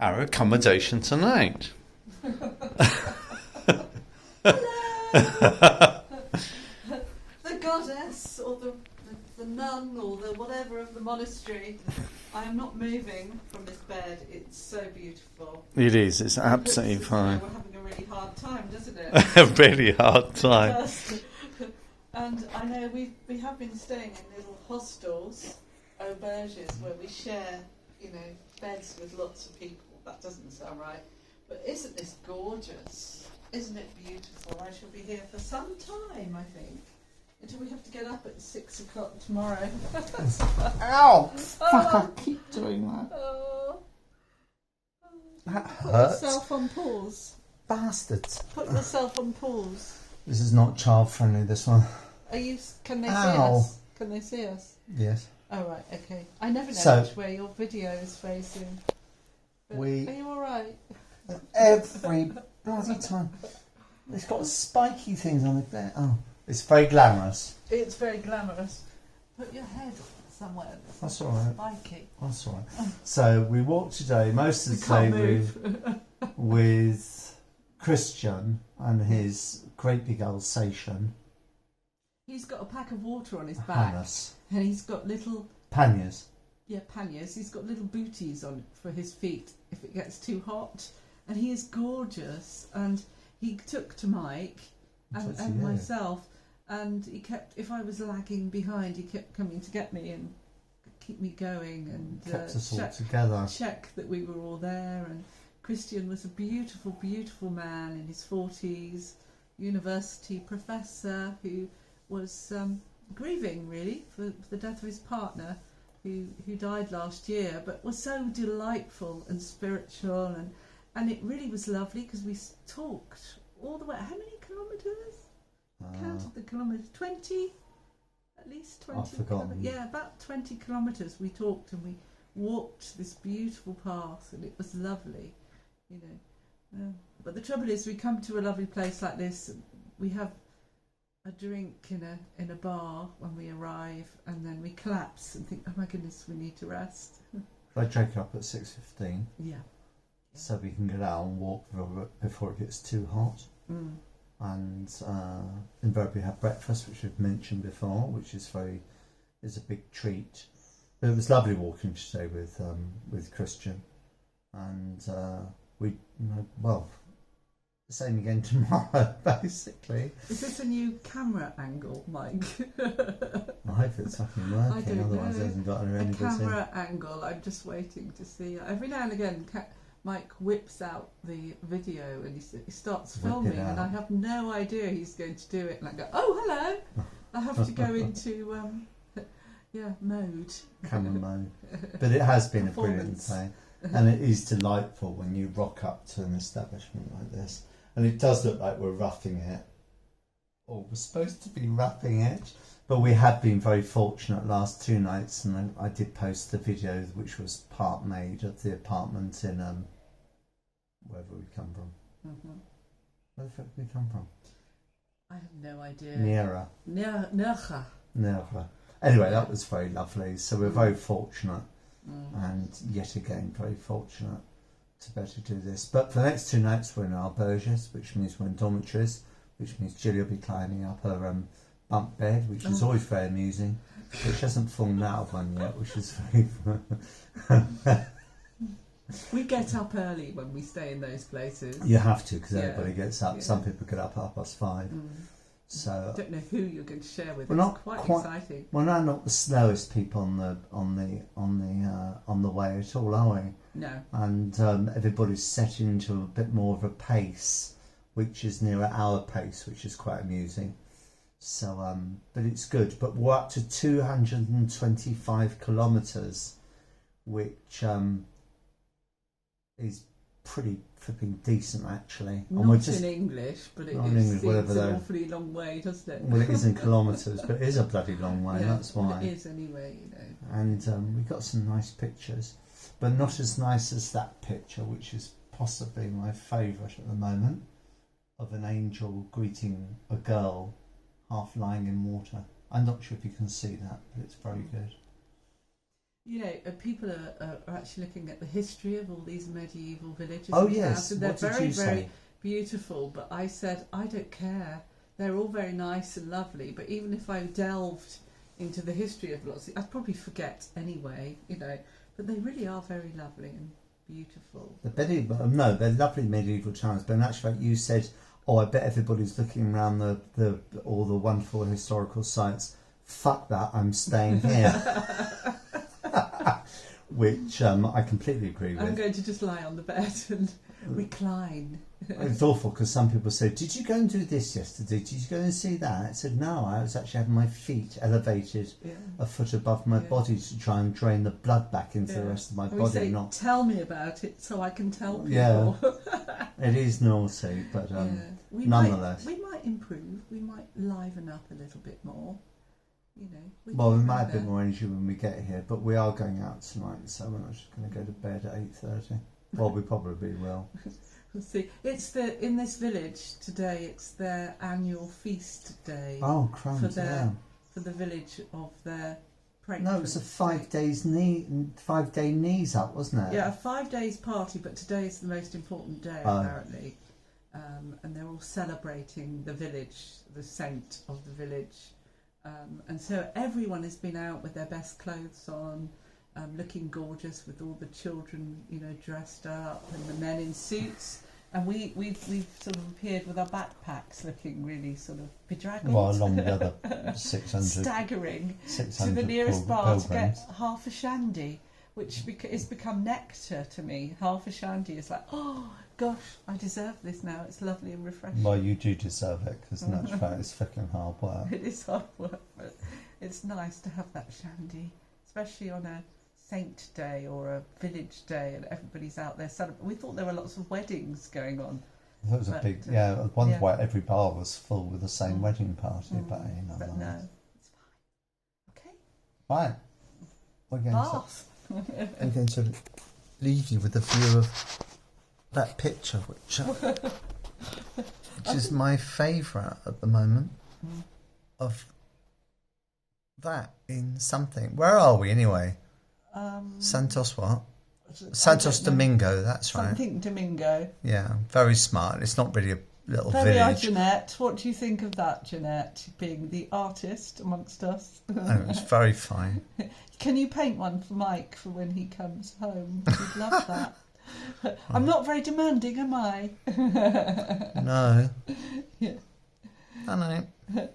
our accommodation tonight. Hello! The goddess, or the nun, or the whatever of the monastery. I am not moving from this bed. It's so beautiful. It is. It's absolutely fine. We're having a really hard time, doesn't it? A really hard time. It does. And I know we have been staying in little hostels, auberges, where we share, beds with lots of people. That doesn't sound right. But isn't this gorgeous? Isn't it beautiful? I shall be here for some time, I think. Until we have to get up at 6 o'clock tomorrow. Ow! Fuck, I keep doing that. Oh. That Put hurts. yourself on pause. Bastards. Put yourself on pause. This is not child friendly, this one. Can they see Ow. us? Can they see us? Yes. Oh, right, okay. I never know So- which way your video is facing. But We- are you alright? Every bloody time. It's got spiky things on it there. Oh. It's very glamorous. It's very glamorous. Put your head somewhere That's alright. spiky. That's alright. So we walked today, most of You the can't day move. with Christian and his great big Alsatian. He's got a pack of water on his back. Harness. And he's got little, Panniers. panniers. He's got little booties on for his feet if it gets too hot. And he is gorgeous. And he took to Mike and myself. And he kept, if I was lagging behind, he kept coming to get me and keep me going and Kept us all together. check that we were all there. And Christian was a beautiful, beautiful man in his 40s, university professor who was grieving really for the death of his partner who died last year, but was so delightful and spiritual, and it really was lovely because we talked all the way. How many kilometres? Counted the kilometres. 20? At least 20. I've forgotten. Yeah, about 20 kilometres we talked, and we walked this beautiful path, and it was lovely, But the trouble is, we come to a lovely place like this, we have a drink in a bar when we arrive, and then we collapse and think, oh my goodness, we need to rest. I drink up at 6:15, Yeah. so we can get out and walk before it gets too hot. Mm. And invariably have breakfast, which we've mentioned before, which is a big treat. But it was lovely walking today with Christian, and the same again tomorrow, basically. Is this a new camera angle, Mike? I hope it's fucking working, otherwise it hasn't got any A good camera angle, I'm just waiting to see. Every now and again, Mike whips out the video and he starts filming, and I have no idea he's going to do it. And I go, oh, hello! I have to go into, mode. Camera mode. But it has been a brilliant day. And it is delightful when you rock up to an establishment like this. And it does look like we're roughing it. Or we're supposed to be roughing it. But we have been very fortunate last 2 nights, and I did post the video which was part made of the apartment in wherever we come from. Mm-hmm. Where the fuck did we come from? I have no idea. Nera. Anyway, that was very lovely. So we're very fortunate, and yet again very fortunate to be able to do this. But for the next 2 nights we're in our auberges, which means we're in dormitories, which means Julia will be climbing up her bunk bed, which is always very amusing. But she hasn't fallen out of one yet, which is very fun. We get up early when we stay in those places. You have to, because everybody gets up. Yeah. Some people get up at 5:30. So I don't know who you're going to share with. We're It's quite exciting. We're not the slowest people on the way at all, are we? No. And everybody's setting into a bit more of a pace, which is nearer our pace, which is quite amusing. So, but it's good. But we're up to 225 kilometres, which is pretty flipping decent, actually. Not in English, but it seems an awfully long way, doesn't it? Well, it is in kilometres, but it is a bloody long way. Yeah, that's why. it is anyway, And we got some nice pictures, but not as nice as that picture, which is possibly my favourite at the moment, of an angel greeting a girl half lying in water. I'm not sure if you can see that, but it's very good. You know, people are actually looking at the history of all these medieval villages. Oh and yes, towns, and they're what did very, you say? very beautiful. But I said, I don't care. They're all very nice and lovely. But even if I delved into the history of lots, I'd probably forget anyway. You know, but they really are very lovely and beautiful. They're lovely medieval towns. But in actual fact, you said, "Oh, I bet everybody's looking around all the wonderful historical sites. Fuck that! I'm staying here." Which I completely agree with. I'm going to just lie on the bed and recline. It's awful because some people say, "Did you go and do this yesterday? Did you go and see that?" I said, "No, I was actually having my feet elevated a foot above my body to try and drain the blood back into the rest of my body." Say, tell me about it so I can tell people. Yeah, it is naughty, but nonetheless. We might improve. We might liven up a little bit more. You know, we might have a bit more energy when we get here, but we are going out tonight, so we're not just going to go to bed at 8:30. Well, we probably will. We'll see. It's in this village today. It's their annual feast day. Oh, crumbs! For the village of their. No, it was a 5 day knees up, wasn't it? Yeah, a 5 days party, but today is the most important day apparently, and they're all celebrating the village, the saint of the village. And so everyone has been out with their best clothes on, looking gorgeous, with all the children, you know, dressed up, and the men in suits. And we've sort of appeared with our backpacks, looking really sort of bedraggled. Well, along with the other 600, staggering to the nearest bar to get half a shandy, which has become nectar to me. Half a shandy is like, oh gosh, I deserve this now. It's lovely and refreshing. Well, you do deserve it, because in actual fact it's fucking hard work. It is hard work, but it's nice to have that shandy, especially on a saint day or a village day, and everybody's out there celebrating. We thought there were lots of weddings going on. That was a big, at one point every bar was full with the same wedding party, but no, it's fine. Okay. Right. We're going to leave you with a view of that picture, which is my favourite at the moment, of that in something. Where are we anyway? Santos what? Santos Domingo, that's right. Something Domingo. Yeah, very smart. It's not really a little There we are, village. Jeanette. What do you think of that, Jeanette, being the artist amongst us? Oh, it's very fine. Can you paint one for Mike for when he comes home? We'd love that. I'm not very demanding, am I? No. Yeah. I know.